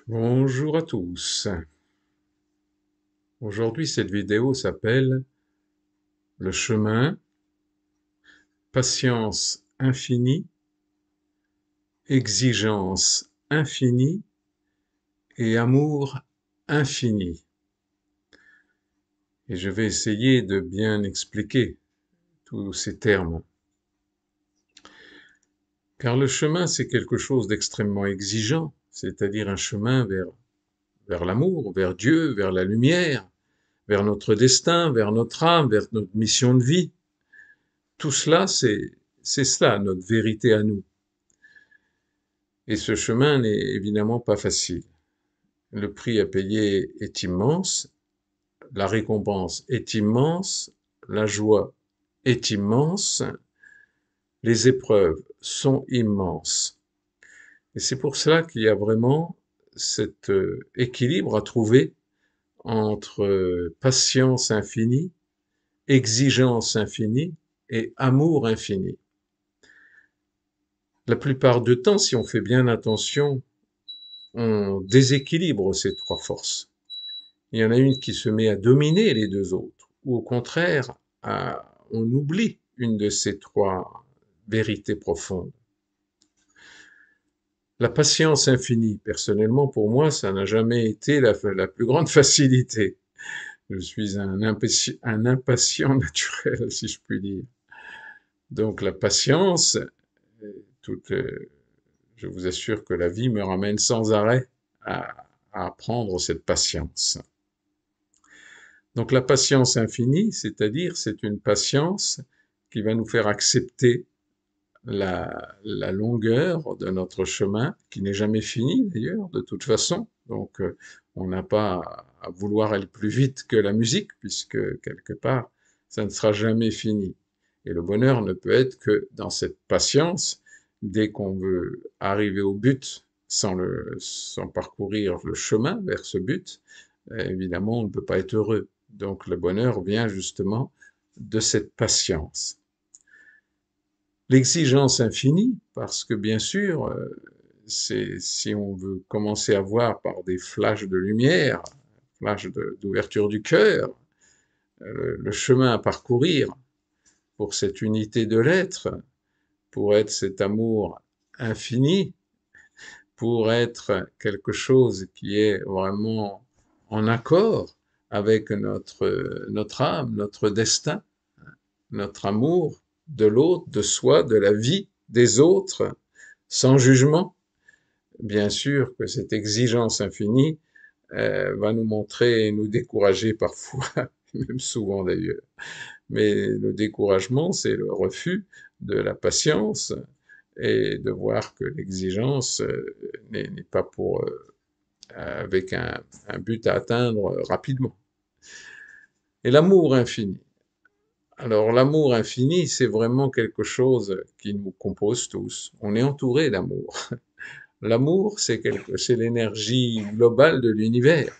Bonjour à tous. Aujourd'hui, cette vidéo s'appelle Le chemin, patience infinie, exigence infinie et amour infini. Et je vais essayer de bien expliquer tous ces termes. Car le chemin, c'est quelque chose d'extrêmement exigeant, c'est-à-dire un chemin vers l'amour, vers Dieu, vers la lumière, vers notre destin, vers notre âme, vers notre mission de vie. Tout cela, c'est cela, notre vérité à nous. Et ce chemin n'est évidemment pas facile. Le prix à payer est immense, la récompense est immense, la joie est immense, les épreuves sont immenses. Et c'est pour cela qu'il y a vraiment cet équilibre à trouver entre patience infinie, exigence infinie et amour infini. La plupart du temps, si on fait bien attention, on déséquilibre ces trois forces. Il y en a une qui se met à dominer les deux autres, ou au contraire, on oublie une de ces trois vérités profondes. La patience infinie, personnellement, pour moi, ça n'a jamais été la plus grande facilité. Je suis un impatient naturel, si je puis dire. Donc la patience, toute, je vous assure que la vie me ramène sans arrêt à apprendre cette patience. Donc la patience infinie, c'est-à-dire c'est une patience qui va nous faire accepter la longueur de notre chemin, qui n'est jamais fini d'ailleurs, de toute façon. Donc on n'a pas à vouloir aller plus vite que la musique, puisque quelque part, ça ne sera jamais fini. Et le bonheur ne peut être que dans cette patience, dès qu'on veut arriver au but sans parcourir le chemin vers ce but, évidemment, on ne peut pas être heureux. Donc le bonheur vient justement de cette patience. L'exigence infinie, parce que bien sûr, si on veut commencer à voir par des flashs de lumière, flashs d'ouverture du cœur, le chemin à parcourir pour cette unité de l'être, pour être cet amour infini, pour être quelque chose qui est vraiment en accord avec notre âme, notre destin, notre amour de l'autre, de soi, de la vie, des autres, sans jugement. Bien sûr que cette exigence infinie va nous montrer et nous décourager parfois, même souvent d'ailleurs. Mais le découragement, c'est le refus de la patience et de voir que l'exigence n'est pas avec un but à atteindre rapidement. Et l'amour infini. Alors l'amour infini, c'est vraiment quelque chose qui nous compose tous. On est entouré d'amour. L'amour, c'est l'énergie globale de l'univers.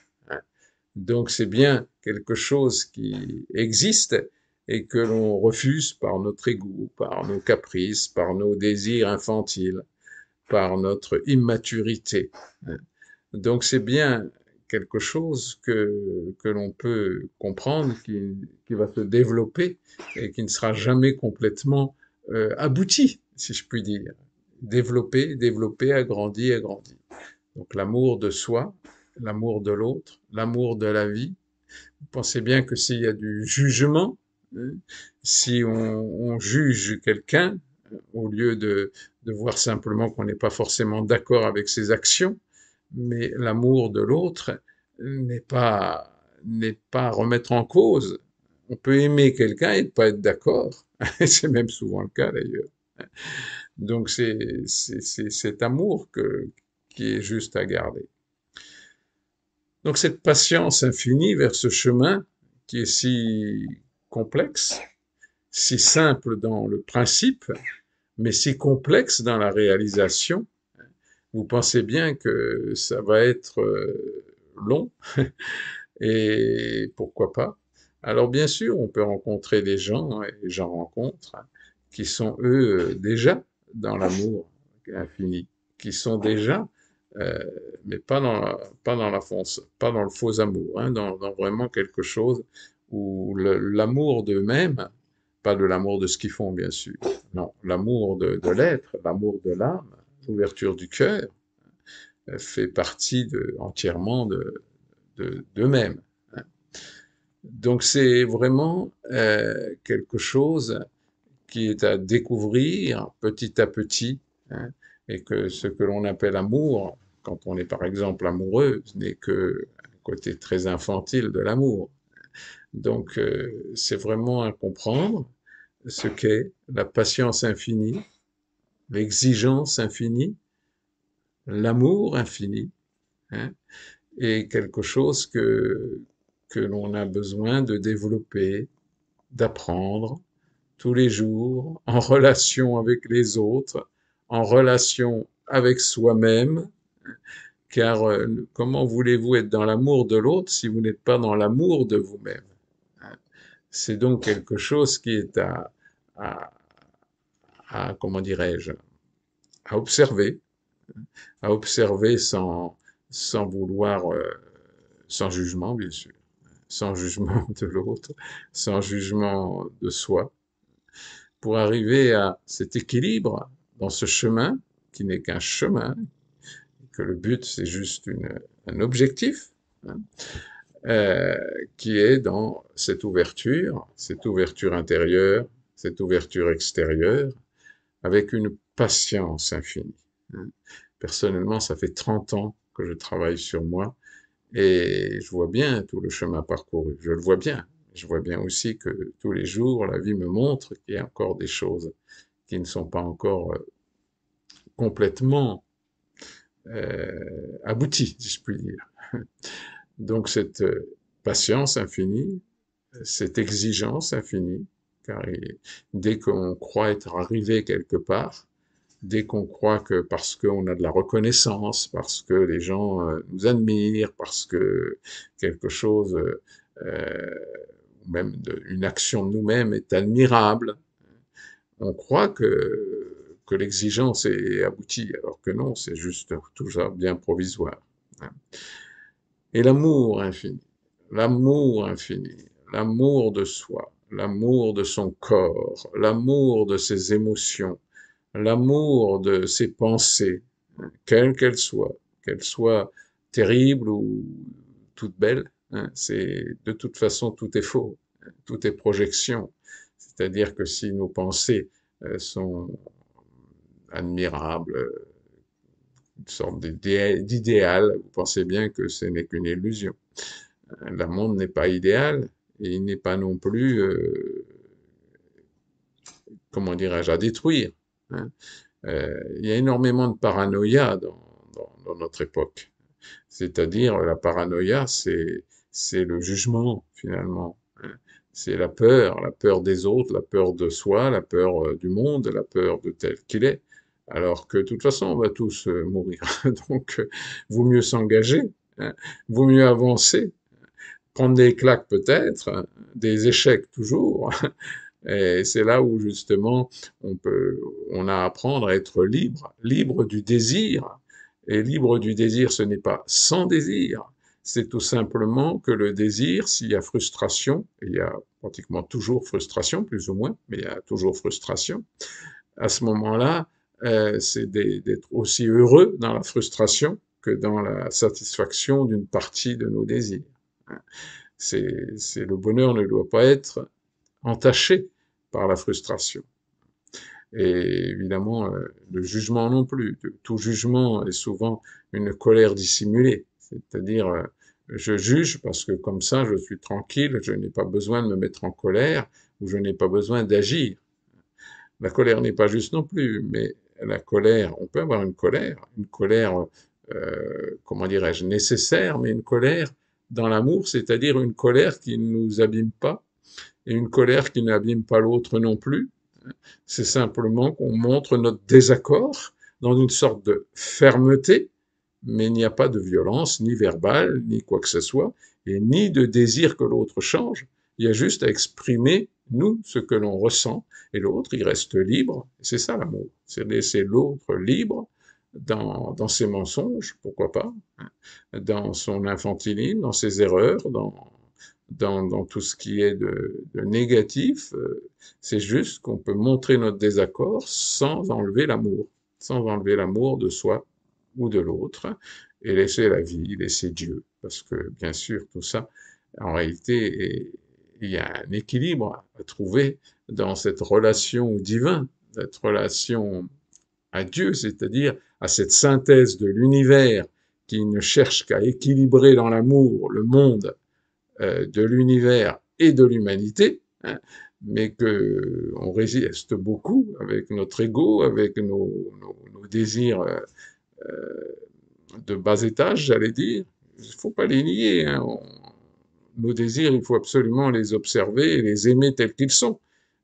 Donc c'est bien quelque chose qui existe et que l'on refuse par notre égout, par nos caprices, par nos désirs infantiles, par notre immaturité. Donc c'est bien quelque chose que l'on peut comprendre, qui va se développer et qui ne sera jamais complètement abouti, si je puis dire. Développer, développer, agrandi, agrandi. Donc l'amour de soi, l'amour de l'autre, l'amour de la vie. Vous pensez bien que s'il y a du jugement, hein, si on juge quelqu'un, au lieu de voir simplement qu'on n'est pas forcément d'accord avec ses actions, mais l'amour de l'autre n'est pas à remettre en cause. On peut aimer quelqu'un et ne pas être d'accord. C'est même souvent le cas d'ailleurs. Donc c'est cet amour qui est juste à garder. Donc cette patience infinie vers ce chemin qui est si complexe, si simple dans le principe, mais si complexe dans la réalisation, vous pensez bien que ça va être long, et pourquoi pas. Alors bien sûr, on peut rencontrer des gens, et j'en rencontre, qui sont eux déjà dans l'amour infini, qui sont déjà euh, mais pas dans le faux amour, hein, dans vraiment quelque chose où l'amour d'eux-mêmes, pas de l'amour de ce qu'ils font, bien sûr, non, l'amour de l'être, l'amour de l'âme, l'ouverture du cœur, fait partie entièrement d'eux-mêmes, hein. Donc c'est vraiment quelque chose qui est à découvrir petit à petit, hein, et que ce que l'on appelle amour, quand on est par exemple amoureux, ce n'est que un côté très infantile de l'amour. Donc c'est vraiment à comprendre ce qu'est la patience infinie, l'exigence infinie, l'amour infini, hein, et quelque chose que l'on a besoin de développer, d'apprendre tous les jours, en relation avec les autres, en relation avec soi-même, car comment voulez-vous être dans l'amour de l'autre si vous n'êtes pas dans l'amour de vous-même? C'est donc quelque chose qui est à, comment dirais-je, à à observer sans vouloir, sans jugement, bien sûr, sans jugement de l'autre, sans jugement de soi, pour arriver à cet équilibre dans ce chemin qui n'est qu'un chemin, que le but c'est juste un objectif, hein, euh, qui est dans cette ouverture intérieure, cette ouverture extérieure, avec une patience infinie, hein. Personnellement, ça fait 30 ans que je travaille sur moi et je vois bien tout le chemin parcouru. Je le vois bien. Je vois bien aussi que tous les jours, la vie me montre qu'il y a encore des choses qui ne sont pas encore complètement abouties, si je puis dire. Donc cette patience infinie, cette exigence infinie, car dès qu'on croit être arrivé quelque part, dès qu'on croit que parce qu'on a de la reconnaissance, parce que les gens nous admirent, parce que quelque chose, même une action de nous-mêmes est admirable, on croit que l'exigence est aboutie, alors que non, c'est juste tout ça bien provisoire, hein. Et l'amour infini, l'amour de soi, l'amour de son corps, l'amour de ses émotions, l'amour de ses pensées, hein, qu'elles soient terribles ou toutes belles, hein, de toute façon, tout est faux, hein, tout est projection. C'est-à-dire que si nos pensées sont admirables, une sorte d'idéal, vous pensez bien que ce n'est qu'une illusion. Le monde n'est pas idéal et il n'est pas non plus, comment dirais-je, à détruire, hein. Il y a énormément de paranoïa dans notre époque. C'est-à-dire, la paranoïa, c'est le jugement, finalement, hein. C'est la peur des autres, la peur de soi, la peur du monde, la peur de tel qu'il est. Alors que de toute façon, on va tous mourir. Donc, vaut mieux s'engager, hein, vaut mieux avancer, prendre des claques peut-être, hein, des échecs toujours. Et c'est là où justement on a à apprendre à être libre, libre du désir. Et libre du désir, ce n'est pas sans désir, c'est tout simplement que le désir, s'il y a frustration, et il y a pratiquement toujours frustration, plus ou moins, mais il y a toujours frustration, à ce moment-là, c'est d'être aussi heureux dans la frustration que dans la satisfaction d'une partie de nos désirs. Le bonheur ne doit pas être entaché par la frustration. Et évidemment, le jugement non plus. Tout jugement est souvent une colère dissimulée. C'est-à-dire, je juge parce que comme ça, je suis tranquille, je n'ai pas besoin de me mettre en colère ou je n'ai pas besoin d'agir. La colère n'est pas juste non plus, mais la colère, on peut avoir une colère, comment dirais-je, nécessaire, mais une colère dans l'amour, c'est-à-dire une colère qui ne nous abîme pas et une colère qui n'abîme pas l'autre non plus. C'est simplement qu'on montre notre désaccord dans une sorte de fermeté, mais il n'y a pas de violence, ni verbale, ni quoi que ce soit, et ni de désir que l'autre change. Il y a juste à exprimer, nous, ce que l'on ressent, et l'autre, il reste libre. C'est ça l'amour, c'est laisser l'autre libre dans ses mensonges, pourquoi pas, hein, dans son infantilisme, dans ses erreurs, dans tout ce qui est de négatif. C'est juste qu'on peut montrer notre désaccord sans enlever l'amour de soi ou de l'autre, et laisser la vie, laisser Dieu. Parce que, bien sûr, tout ça, en réalité, il y a un équilibre à trouver dans cette relation au divin, cette relation à Dieu, c'est-à-dire à cette synthèse de l'univers qui ne cherche qu'à équilibrer dans l'amour le monde de l'univers et de l'humanité, hein, mais que on résiste beaucoup avec notre ego, avec nos désirs de bas étage, j'allais dire. Il ne faut pas les nier, hein. Nos désirs, il faut absolument les observer et les aimer tels qu'ils sont.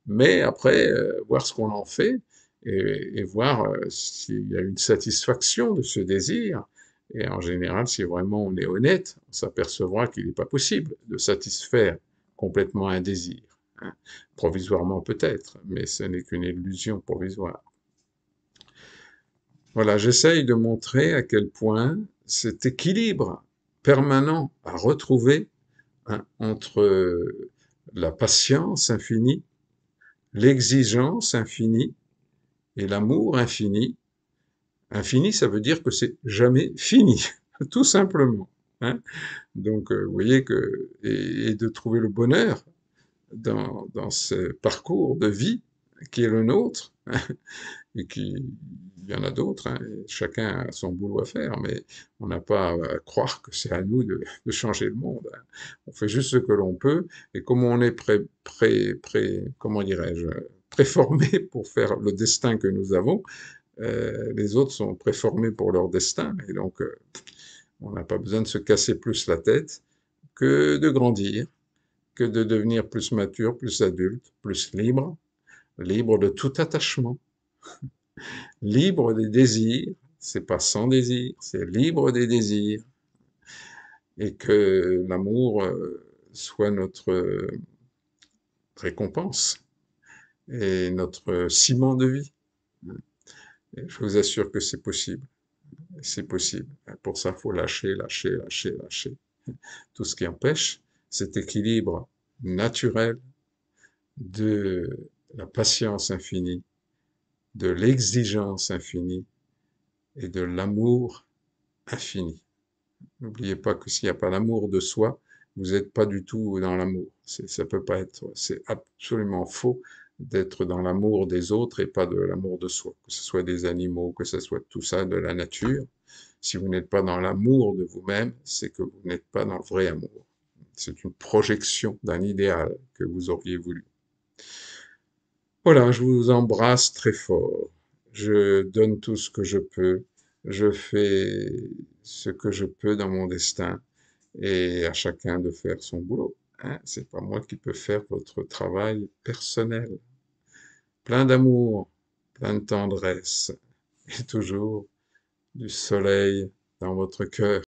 Mais après, voir ce qu'on en fait et voir s'il y a une satisfaction de ce désir. Et en général, si vraiment on est honnête, on s'apercevra qu'il n'est pas possible de satisfaire complètement un désir, hein. Provisoirement peut-être, mais ce n'est qu'une illusion provisoire. Voilà, j'essaye de montrer à quel point cet équilibre permanent à retrouver, hein, entre la patience infinie, l'exigence infinie et l'amour infini. Infini, ça veut dire que c'est jamais fini, tout simplement, hein. Donc, vous voyez que, et de trouver le bonheur dans ce parcours de vie qui est le nôtre, hein, et qui, il y en a d'autres, hein, chacun a son boulot à faire, mais on n'a pas à croire que c'est à nous de changer le monde, hein. On fait juste ce que l'on peut, et comme on est comment dirais-je, préformé pour faire le destin que nous avons, les autres sont préformés pour leur destin, et donc on n'a pas besoin de se casser plus la tête que de grandir, que de devenir plus mature, plus adulte, plus libre, libre de tout attachement, libre des désirs, c'est pas sans désir, c'est libre des désirs, et que l'amour soit notre récompense et notre ciment de vie. Et je vous assure que c'est possible, c'est possible. Pour ça, il faut lâcher, lâcher, lâcher, lâcher tout ce qui empêche cet équilibre naturel de la patience infinie, de l'exigence infinie et de l'amour infini. N'oubliez pas que s'il n'y a pas l'amour de soi, vous n'êtes pas du tout dans l'amour. Ça peut pas être, c'est absolument faux d'être dans l'amour des autres et pas de l'amour de soi. Que ce soit des animaux, que ce soit tout ça, de la nature. Si vous n'êtes pas dans l'amour de vous-même, c'est que vous n'êtes pas dans le vrai amour. C'est une projection d'un idéal que vous auriez voulu. Voilà, je vous embrasse très fort. Je donne tout ce que je peux. Je fais ce que je peux dans mon destin et à chacun de faire son boulot, hein. C'est pas moi qui peux faire votre travail personnel. Plein d'amour, plein de tendresse et toujours du soleil dans votre cœur.